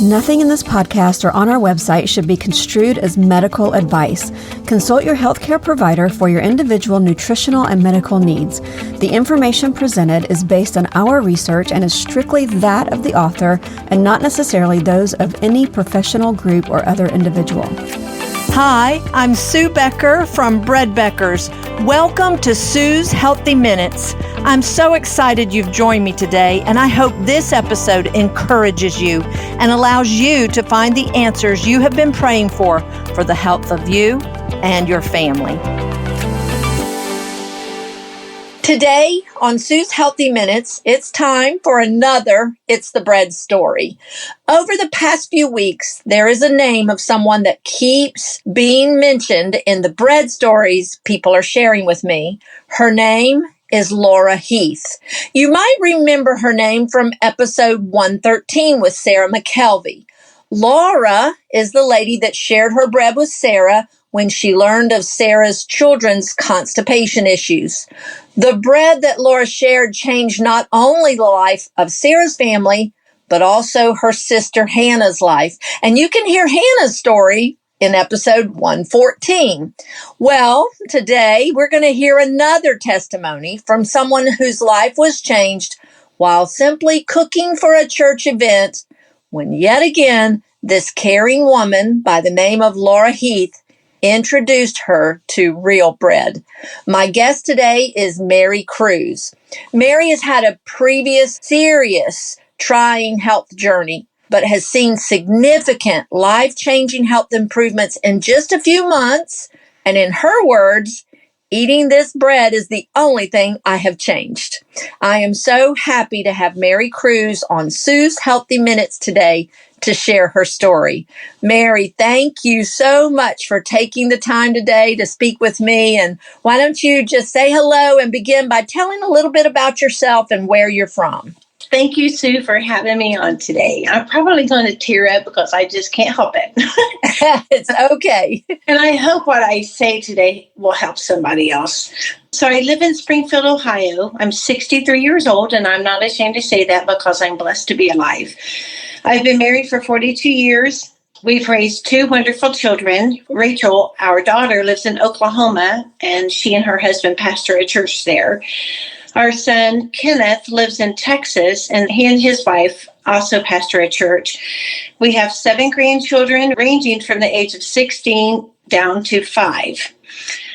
Nothing in this podcast or on our website should be construed as medical advice. Consult your healthcare provider for your individual nutritional and medical needs. The information presented is based on our research and is strictly that of the author and not necessarily those of any professional group or other individual. Hi, I'm Sue Becker from Bread Beckers. Welcome to Sue's Healthy Minutes. I'm so excited you've joined me today, and I hope this episode encourages you and allows you to find the answers you have been praying for the health of you and your family. Today on Sue's Healthy Minutes, it's time for another It's the Bread story. Over the past few weeks, there is a name of someone that keeps being mentioned in the bread stories people are sharing with me. Her name is Laura Heath. You might remember her name from episode 113 with Sarah McKelvey. Laura is the lady that shared her bread with Sarah when she learned of Sarah's children's constipation issues. The bread that Laura shared changed not only the life of Sarah's family, but also her sister Hannah's life. And you can hear Hannah's story in episode 114. Well, today we're going to hear another testimony from someone whose life was changed while simply cooking for a church event when yet again this caring woman by the name of Laura Heath introduced her to real bread. My guest today is Mary Cruz. Mary has had a previous serious trying health journey, but has seen significant life-changing health improvements in just a few months. And in her words, eating this bread is the only thing I have changed. I am so happy to have Mary Cruz on Sue's Healthy Minutes today to share her story. Mary, thank you so much for taking the time today to speak with me. And why don't you just say hello and begin by telling a little bit about yourself and where you're from. Thank you, Sue, for having me on today. I'm probably going to tear up because I just can't help it. It's okay. And I hope what I say today will help somebody else. So I live in Springfield, Ohio. I'm 63 years old, and I'm not ashamed to say that because I'm blessed to be alive. I've been married for 42 years. We've raised two wonderful children. Rachel, our daughter, lives in Oklahoma, and she and her husband pastor a church there. Our son, Kenneth, lives in Texas, and he and his wife also pastor a church. We have 7 grandchildren, ranging from the age of 16 down to 5.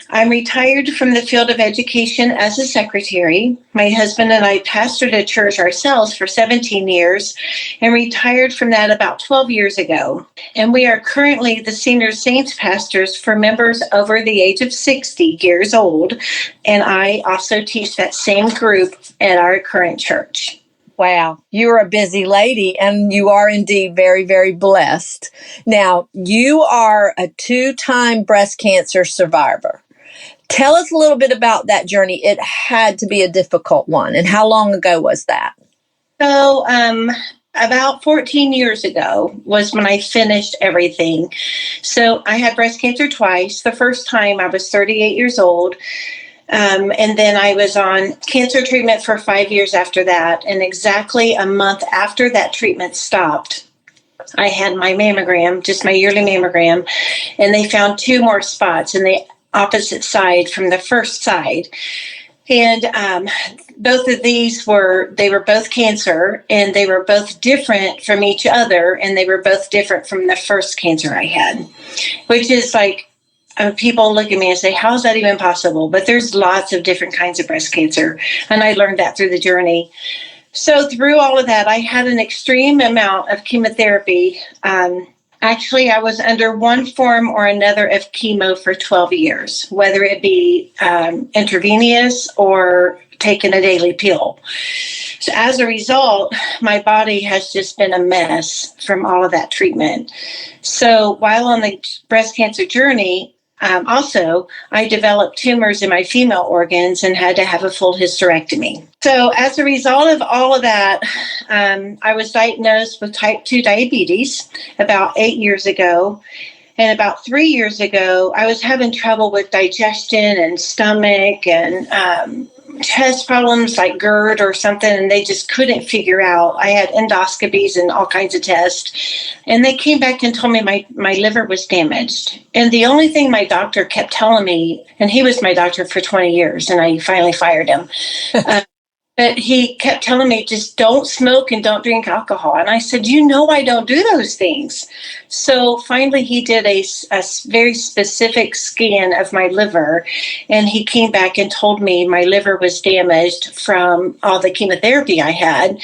I'm retired from the field of education as a secretary. My husband and I pastored a church ourselves for 17 years and retired from that about 12 years ago. And we are currently the senior saints pastors for members over the age of 60 years old. And I also teach that same group at our current church. Wow, you're a busy lady, and you are indeed very, very blessed. Now, you are a 2-time breast cancer survivor. Tell us a little bit about that journey. It had to be a difficult one. And how long ago was that? So, about 14 years ago was when I finished everything. So I had breast cancer twice. The first time I was 38 years old. And then I was on cancer treatment for 5 years after that. And exactly a month after that treatment stopped, I had my mammogram, just my yearly mammogram, and they found 2 more spots in the opposite side from the first side. And both of these were both cancer, and they were both different from each other, and they were both different from the first cancer I had, which is like, people look at me and say, how is that even possible? But there's lots of different kinds of breast cancer, and I learned that through the journey. So through all of that, I had an extreme amount of chemotherapy. Actually, I was under one form or another of chemo for 12 years, whether it be intravenous or taking a daily pill. So as a result, my body has just been a mess from all of that treatment. So while on the breast cancer journey, also, I developed tumors in my female organs and had to have a full hysterectomy. So as a result of all of that, I was diagnosed with type 2 diabetes about 8 years ago. And about 3 years ago, I was having trouble with digestion and stomach and chest problems like GERD or something, and they just couldn't figure out. I had endoscopies and all kinds of tests, and they came back and told me my liver was damaged. And the only thing my doctor kept telling me, and he was my doctor for 20 years, and I finally fired him. But he kept telling me, just don't smoke and don't drink alcohol. And I said, I don't do those things. So finally, he did a very specific scan of my liver. And he came back and told me my liver was damaged from all the chemotherapy I had.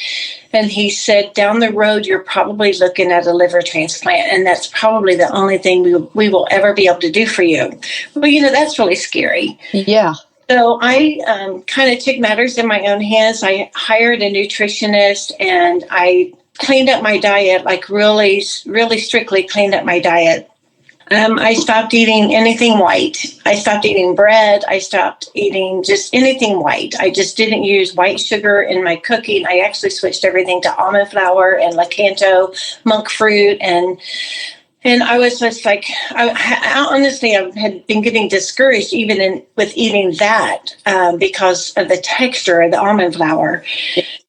And he said, down the road, you're probably looking at a liver transplant. And that's probably the only thing we will ever be able to do for you. Well, that's really scary. Yeah. So I kind of took matters in my own hands. I hired a nutritionist, and I cleaned up my diet, like really, really strictly cleaned up my diet. I stopped eating anything white. I stopped eating bread. I stopped eating just anything white. I just didn't use white sugar in my cooking. I actually switched everything to almond flour and lakanto, monk fruit, and I was just like, I honestly, I had been getting discouraged even with eating that because of the texture of the almond flour.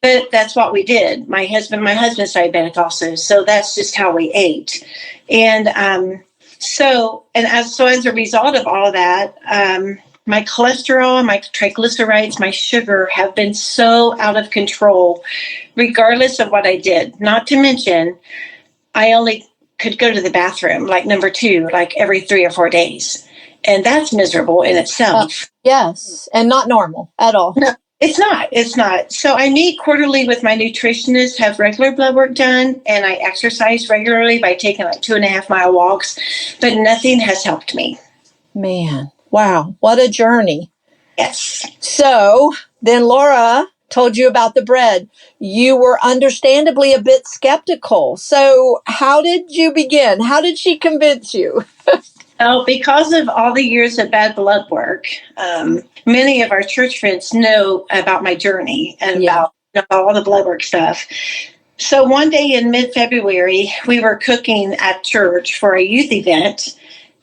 But that's what we did. My husband's diabetic also, so that's just how we ate. And so as a result of all of that, my cholesterol, my triglycerides, my sugar have been so out of control, regardless of what I did. Not to mention, I only could go to the bathroom, like number 2, like every 3 or 4 days. And that's miserable in itself. Yes. And not normal at all. No, it's not. So I meet quarterly with my nutritionist, have regular blood work done, and I exercise regularly by taking like 2.5-mile walks, but nothing has helped me. Man. Wow. What a journey. Yes. So then Laura told you about the bread. You were understandably a bit skeptical. So how did you begin? How did she convince you? Oh, because of all the years of bad blood work, many of our church friends know about my journey and about all the blood work stuff. So one day in mid-February, we were cooking at church for a youth event.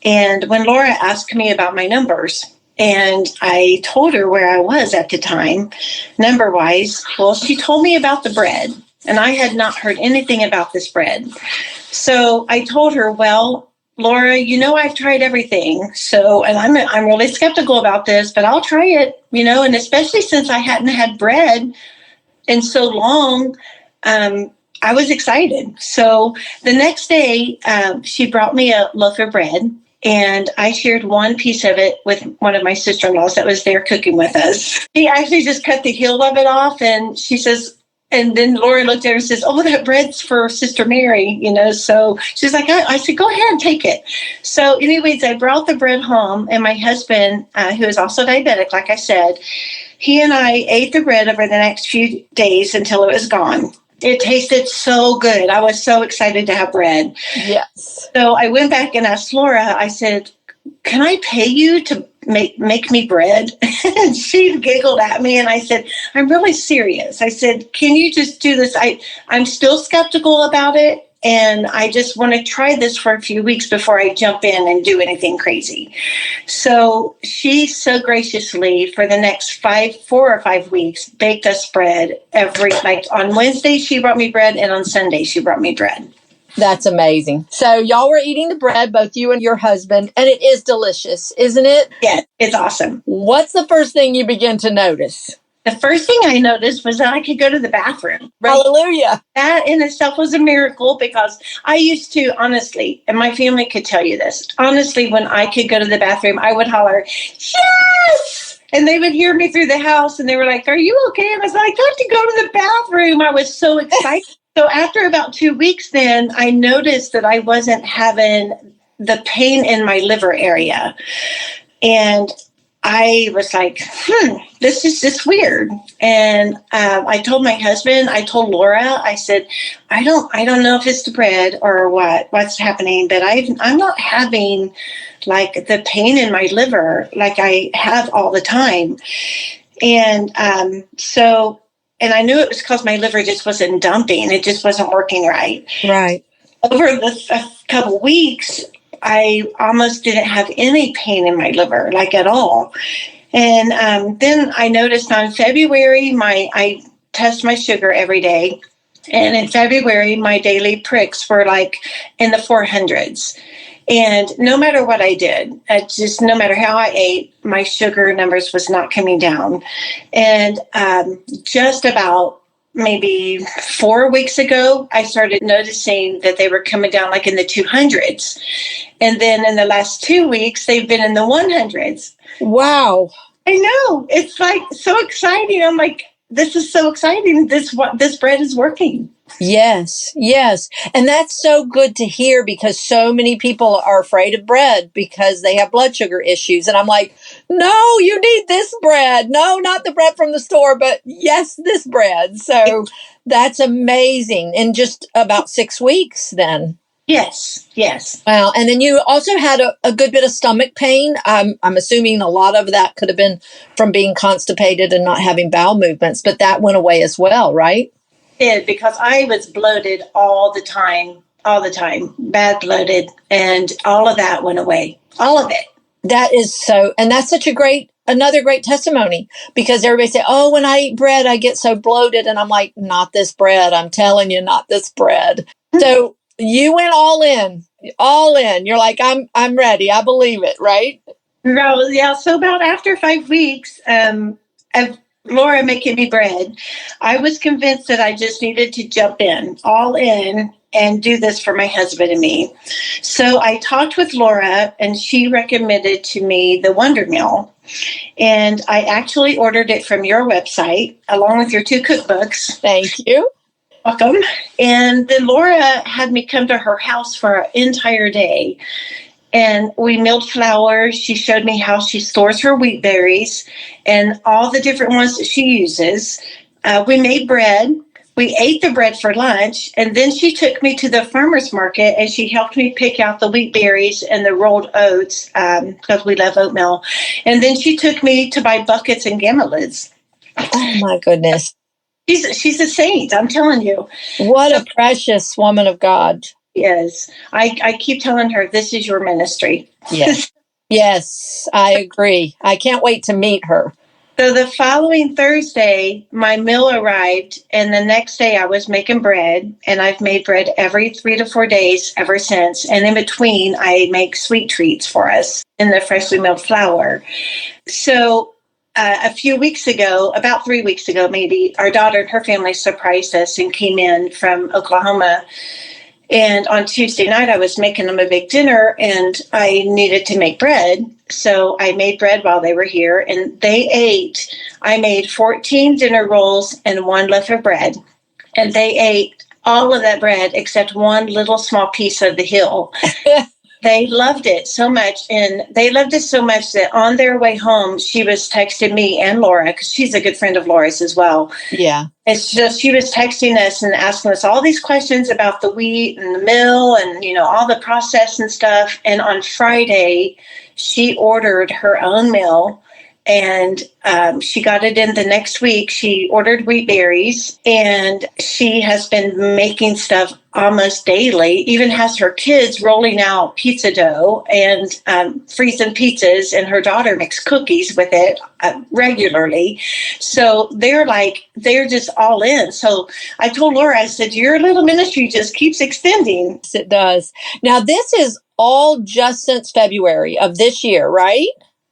And when Laura asked me about my numbers, and I told her where I was at the time, number-wise. Well, she told me about the bread, and I had not heard anything about this bread. So I told her, well, Laura, I've tried everything. So, and I'm really skeptical about this, but I'll try it, and especially since I hadn't had bread in so long, I was excited. So the next day, she brought me a loaf of bread. And I shared one piece of it with one of my sister-in-laws that was there cooking with us. She actually just cut the heel of it off, and she says, and then Laura looked at her and says, oh, that bread's for Sister Mary, So she's like, I said, go ahead and take it. So anyways, I brought the bread home, and my husband, who is also diabetic, like I said, he and I ate the bread over the next few days until it was gone. It tasted so good. I was so excited to have bread. Yes. So I went back and asked Laura, I said, can I pay you to make me bread? And she giggled at me, and I said, I'm really serious. I said, can you just do this? I'm still skeptical about it, and I just want to try this for a few weeks before I jump in and do anything crazy. So she so graciously, for the next 4 or 5 weeks, baked us bread on Wednesday, she brought me bread, and on Sunday, she brought me bread. That's amazing. So y'all were eating the bread, both you and your husband, and it is delicious, isn't it? Yeah, it's awesome. What's the first thing you begin to notice? The first thing I noticed was that I could go to the bathroom. Right? Hallelujah. That in itself was a miracle, because I used to, honestly, and my family could tell you this, honestly, when I could go to the bathroom, I would holler, yes! And they would hear me through the house, and they were like, are you okay? And I was like, I got to go to the bathroom. I was so excited. So after about 2 weeks then, I noticed that I wasn't having the pain in my liver area. And I was like, this is just weird. And I told my husband, I told Laura, I said, I don't know if it's the bread or what's happening, but I'm not having like the pain in my liver like I have all the time. And and I knew it was because my liver just wasn't dumping. It just wasn't working right. Right. Over a couple weeks, I almost didn't have any pain in my liver, like at all. And then I noticed on February, I test my sugar every day. And in February, my daily pricks were like in the 400s. And no matter what I did, just no matter how I ate, my sugar numbers was not coming down. And just about maybe 4 weeks ago, I started noticing that they were coming down like in the 200s. And then in the last 2 weeks, they've been in the 100s. Wow. I know. It's like so exciting. I'm like, this is so exciting. This bread is working. Yes, yes. And that's so good to hear because so many people are afraid of bread because they have blood sugar issues. And I'm like, no, you need this bread. No, not the bread from the store, but yes, this bread. So that's amazing. In just about 6 weeks then. Yes, yes. Wow. And then you also had a good bit of stomach pain. I'm assuming a lot of that could have been from being constipated and not having bowel movements, but that went away as well, right? Did, because I was bloated all the time, bad bloated, and all of that went away, all of it. That is so, and that's such another great testimony because everybody say, oh, when I eat bread, I get so bloated. And I'm like, not this bread. I'm telling you, not this bread. So you went all in. You're like, I'm ready. I believe it, right? Well, yeah. So about after 5 weeks of Laura making me bread, I was convinced that I just needed to jump all in, and do this for my husband and me. So I talked with Laura, and she recommended to me the Wonder Meal. And I actually ordered it from your website, along with your 2 cookbooks. Thank you. Welcome. And then Laura had me come to her house for an entire day. And we milled flour. She showed me how she stores her wheat berries and all the different ones that she uses. We made bread. We ate the bread for lunch. And then she took me to the farmer's market and she helped me pick out the wheat berries and the rolled oats because we love oatmeal. And then she took me to buy buckets and gamelets. Oh, my goodness. She's a saint, I'm telling you. What a precious woman of God. Yes. I keep telling her, this is your ministry. Yes. Yes, I agree. I can't wait to meet her. So the following Thursday, my meal arrived, and the next day I was making bread, and I've made bread every 3 to 4 days ever since. And in between, I make sweet treats for us in the freshly milled flour. So a few weeks ago, about 3 weeks ago, maybe, our daughter and her family surprised us and came in from Oklahoma. And on Tuesday night, I was making them a big dinner and I needed to make bread. So I made bread while they were here and they ate. I made 14 dinner rolls and 1 loaf of bread. And they ate all of that bread except one little small piece of the hill. They loved it so much. And they loved it so much that on their way home, she was texting me and Laura, because she's a good friend of Laura's as well. Yeah. It's just, she was texting us and asking us all these questions about the wheat and the mill and, all the process and stuff. And on Friday, she ordered her own mill and she got it in the next week. She ordered wheat berries and she has been making stuff almost daily, even has her kids rolling out pizza dough and freezing pizzas, and her daughter makes cookies with it regularly. So they're just all in. So I told Laura, I said, your little ministry just keeps extending. Yes, it does. Now, this is all just since February of this year, right?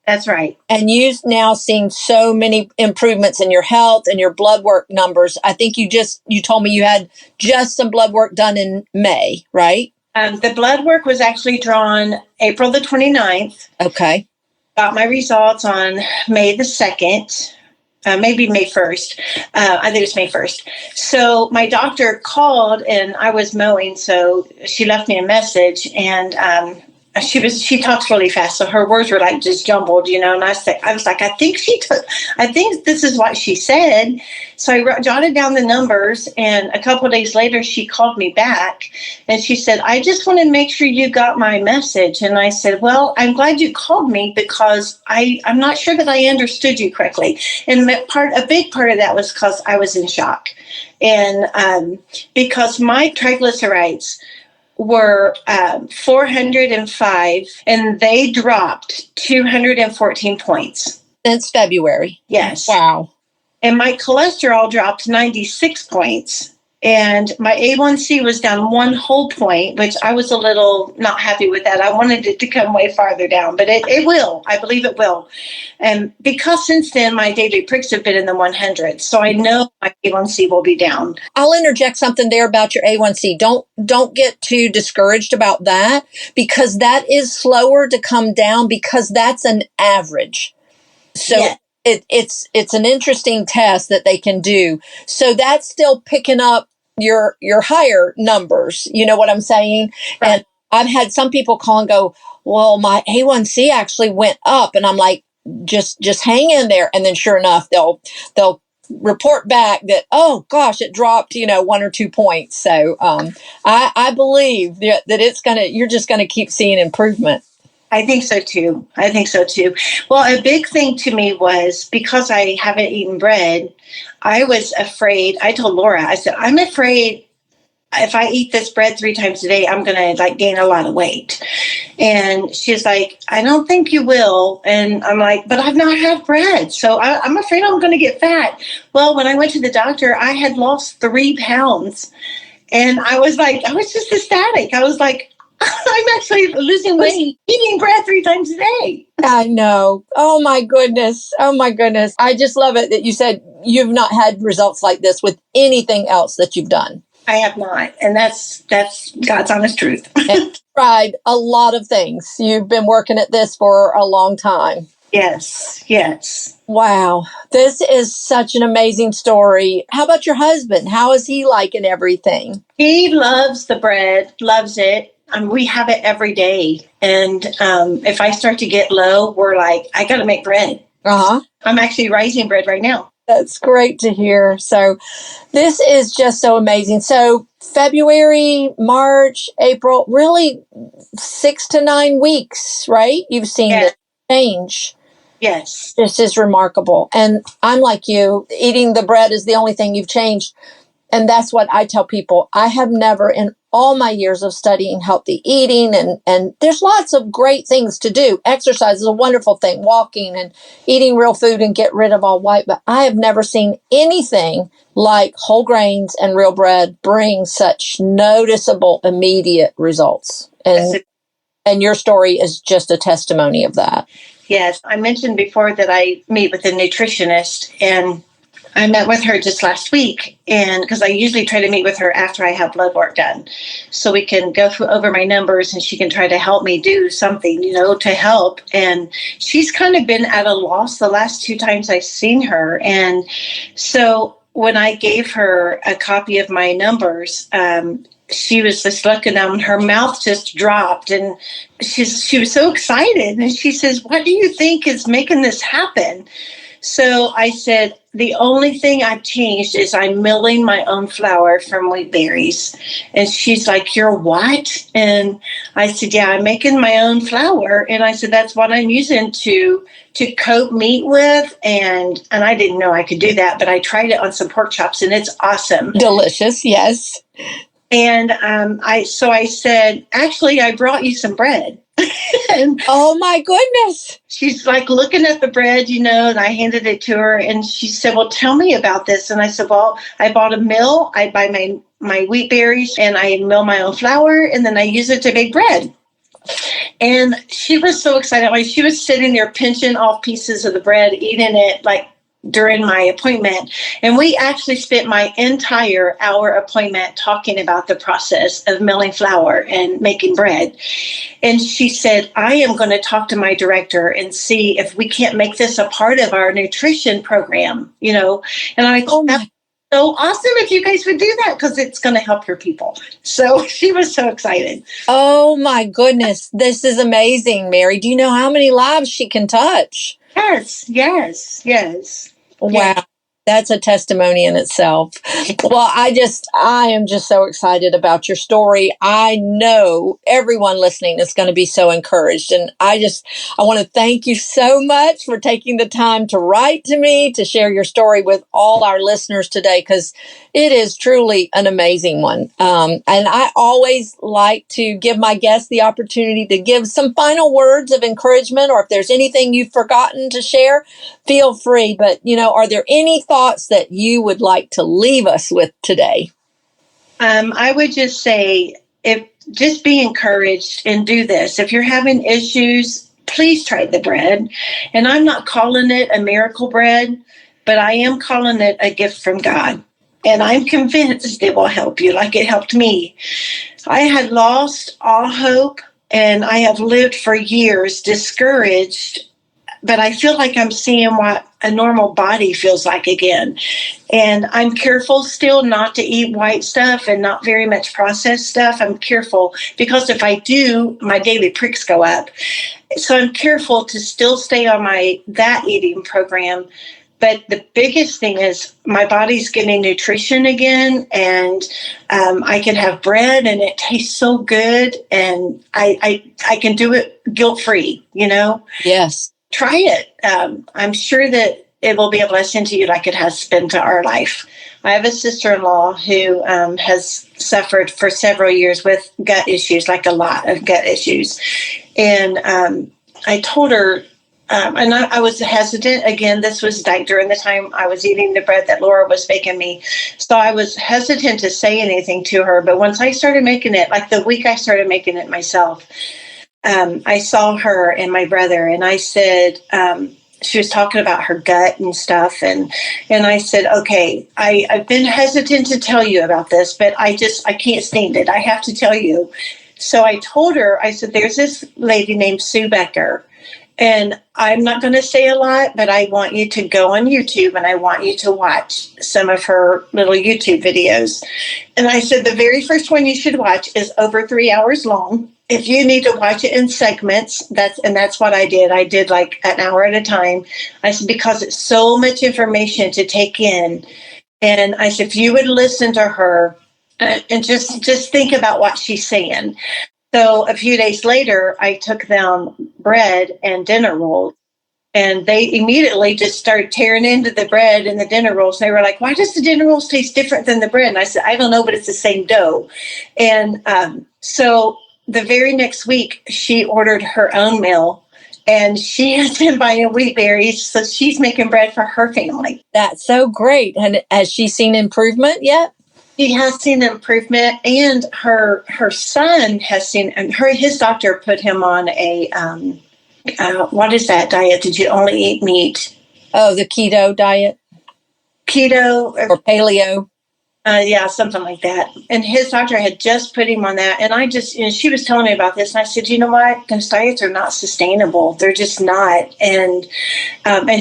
That's right. And you've now seen so many improvements in your health and your blood work numbers. I think you told me you had just some blood work done in May, right? The blood work was actually drawn April the 29th. Okay. Got my results on May the 2nd. Maybe May 1st. I think it's May 1st. So my doctor called and I was mowing. So she left me a message and, she talks really fast, so her words were like just jumbled, and I was like, I think this is what she said. So I jotted down the numbers, and a couple of days later, she called me back, and she said, I just want to make sure you got my message. And I said, well, I'm glad you called me because I'm not sure that I understood you correctly. And a big part of that was because I was in shock, and because my triglycerides were 405 and they dropped 214 points. Since February. Yes. Wow. And my cholesterol dropped 96 points. And my A1C was down 1 whole point, which I was a little not happy with that. I wanted it to come way farther down, but it will. I believe it will. And because since then, my daily pricks have been in the 100s. So I know my A1C will be down. I'll interject something there about your A1C. Don't get too discouraged about that, because that is slower to come down, because that's an average. So yeah. It's an interesting test that they can do. So that's still picking up your higher numbers. You know what I'm saying? Right. And I've had some people call and go, well, my A1C actually went up. And I'm like, just hang in there. And then sure enough, they'll report back that, oh gosh, it dropped, 1 or 2 points. So I believe that you're just going to keep seeing improvement. I think so too. Well, a big thing to me was, because I haven't eaten bread, I was afraid. I told Laura, I said, I'm afraid if I eat this bread 3 times a day, I'm going to gain a lot of weight. And she's like, I don't think you will. And I'm like, but I've not had bread. So I'm afraid I'm going to get fat. Well, when I went to the doctor, I had lost 3 pounds. And I was just ecstatic. I was like, I'm actually losing weight, eating bread 3 times a day. I know. Oh my goodness. I just love it that you said you've not had results like this with anything else that you've done. I have not. And that's God's honest truth. And tried a lot of things. You've been working at this for a long time. Yes. Wow. This is such an amazing story. How about your husband? How is he liking everything? He loves the bread, loves it. We have it every day. And if I start to get low, we're like, I got to make bread. Uh-huh. I'm actually rising bread right now. That's great to hear. So this is just so amazing. So February, March, April, really 6 to 9 weeks, right? You've seen this change. Yes. This is remarkable. And I'm like you, eating the bread is the only thing you've changed. And that's what I tell people. I have never, in all my years of studying healthy eating, and there's lots of great things to do. Exercise is a wonderful thing, walking and eating real food and get rid of all white. But I have never seen anything like whole grains and real bread bring such noticeable, immediate results. And your story is just a testimony of that. Yes. I mentioned before that I meet with a nutritionist, and I met with her just last week, and because I usually try to meet with her after I have blood work done, so we can go over my numbers and she can try to help me do something, to help. And she's kind of been at a loss the last 2 times I've seen her. And so when I gave her a copy of my numbers, she was just looking at them, her mouth just dropped, and she was so excited. And she says, what do you think is making this happen? So I said, the only thing I've changed is I'm milling my own flour from wheat berries. And she's like, you're what? And I said, yeah, I'm making my own flour. And I said, that's what I'm using to coat meat with. And I didn't know I could do that, but I tried it on some pork chops, and it's awesome. Delicious, yes. And I said, actually, I brought you some bread. And oh my goodness. She's like looking at the bread, and I handed it to her, and she said, well, tell me about this. And I said, well, I bought a mill. I buy my wheat berries, and I mill my own flour, and then I use it to make bread. And she was so excited. Like, she was sitting there pinching off pieces of the bread, eating it during my appointment. And we actually spent my entire hour appointment talking about the process of milling flour and making bread. And she said, I am going to talk to my director and see if we can't make this a part of our nutrition program, And I'm like, oh, that's so awesome if you guys would do that, because it's going to help your people. So she was so excited. Oh my goodness. This is amazing, Mary. Do you know how many lives she can touch? Yes. Wow. That's a testimony in itself. Well, I am just so excited about your story. I know everyone listening is going to be so encouraged. And I want to thank you so much for taking the time to write to me, to share your story with all our listeners today, because it is truly an amazing one. And I always like to give my guests the opportunity to give some final words of encouragement, or if there's anything you've forgotten to share, feel free. But, are there any thoughts that you would like to leave us with today? I would just say, just be encouraged and do this. If you're having issues, please try the bread. And I'm not calling it a miracle bread, but I am calling it a gift from God. And I'm convinced it will help you like it helped me. I had lost all hope, and I have lived for years discouraged, but I feel like I'm seeing what a normal body feels like again. And I'm careful still not to eat white stuff and not very much processed stuff. I'm careful because if I do, my daily pricks go up. So I'm careful to still stay on that eating program. But the biggest thing is my body's getting nutrition again, and I can have bread, and it tastes so good, and I can do it guilt-free, Yes. Try it. I'm sure that it will be a blessing to you like it has been to our life. I have a sister-in-law who has suffered for several years with gut issues, like a lot of gut issues. And I told her, and I was hesitant. Again, this was during the time I was eating the bread that Laura was baking me. So I was hesitant to say anything to her. But once I started making it, like the week I started making it myself, I saw her and my brother, and I said, she was talking about her gut and stuff. And I said, okay, I've been hesitant to tell you about this, but I can't stand it. I have to tell you. So I told her, I said, there's this lady named Sue Becker. And I'm not going to say a lot, but I want you to go on YouTube and I want you to watch some of her little YouTube videos. And I said, the very first one you should watch is over 3 hours long. If you need to watch it in segments, that's what I did. I did like an hour at a time. I said, because it's so much information to take in. And I said, if you would listen to her and just think about what she's saying. So a few days later, I took them bread and dinner rolls, and they immediately just started tearing into the bread and the dinner rolls. They were like, why does the dinner rolls taste different than the bread? And I said, I don't know, but it's the same dough. And so the very next week, she ordered her own meal, and she has been buying wheat berries, so she's making bread for her family. That's so great. And has she seen improvement yet? She has seen improvement, and her son has seen, and his doctor put him on a, what is that diet? Did you only eat meat? Oh, the keto diet? Keto. Or paleo? Yeah, something like that. And his doctor had just put him on that. And I just, she was telling me about this. And I said, you know what? Those diets are not sustainable. They're just not. And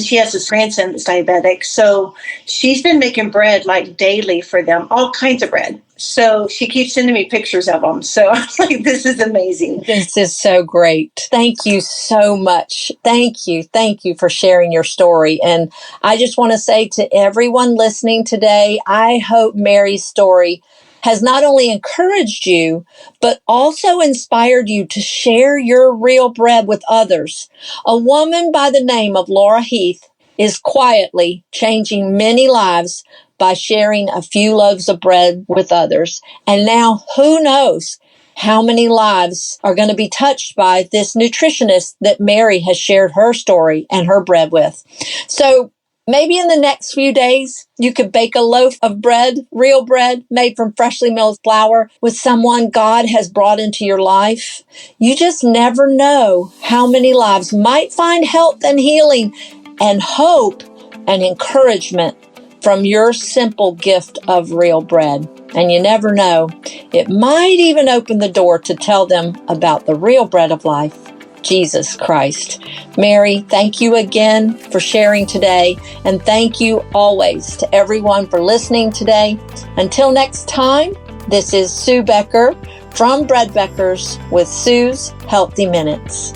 she has this grandson that's diabetic. So she's been making bread like daily for them, all kinds of bread. So she keeps sending me pictures of them. So I'm like, this is amazing. This is so great. Thank you so much. Thank you. Thank you for sharing your story. And I just want to say to everyone listening today, I hope Mary's story has not only encouraged you, but also inspired you to share your real bread with others. A woman by the name of Laura Heath is quietly changing many lives by sharing a few loaves of bread with others. And now who knows how many lives are going to be touched by this nutritionist that Mary has shared her story and her bread with. So maybe in the next few days, you could bake a loaf of bread, real bread made from freshly milled flour with someone God has brought into your life. You just never know how many lives might find health and healing and hope and encouragement from your simple gift of real bread. And you never know, it might even open the door to tell them about the real bread of life, Jesus Christ. Mary, thank you again for sharing today. And thank you always to everyone for listening today. Until next time, this is Sue Becker from Bread Beckers with Sue's Healthy Minutes.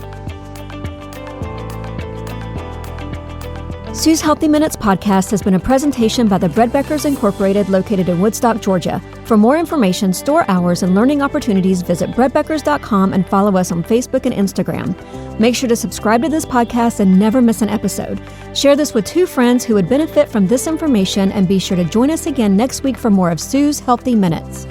Sue's Healthy Minutes podcast has been a presentation by the Bread Beckers Incorporated, located in Woodstock, Georgia. For more information, store hours, and learning opportunities, visit breadbeckers.com and follow us on Facebook and Instagram. Make sure to subscribe to this podcast and never miss an episode. Share this with 2 friends who would benefit from this information, and be sure to join us again next week for more of Sue's Healthy Minutes.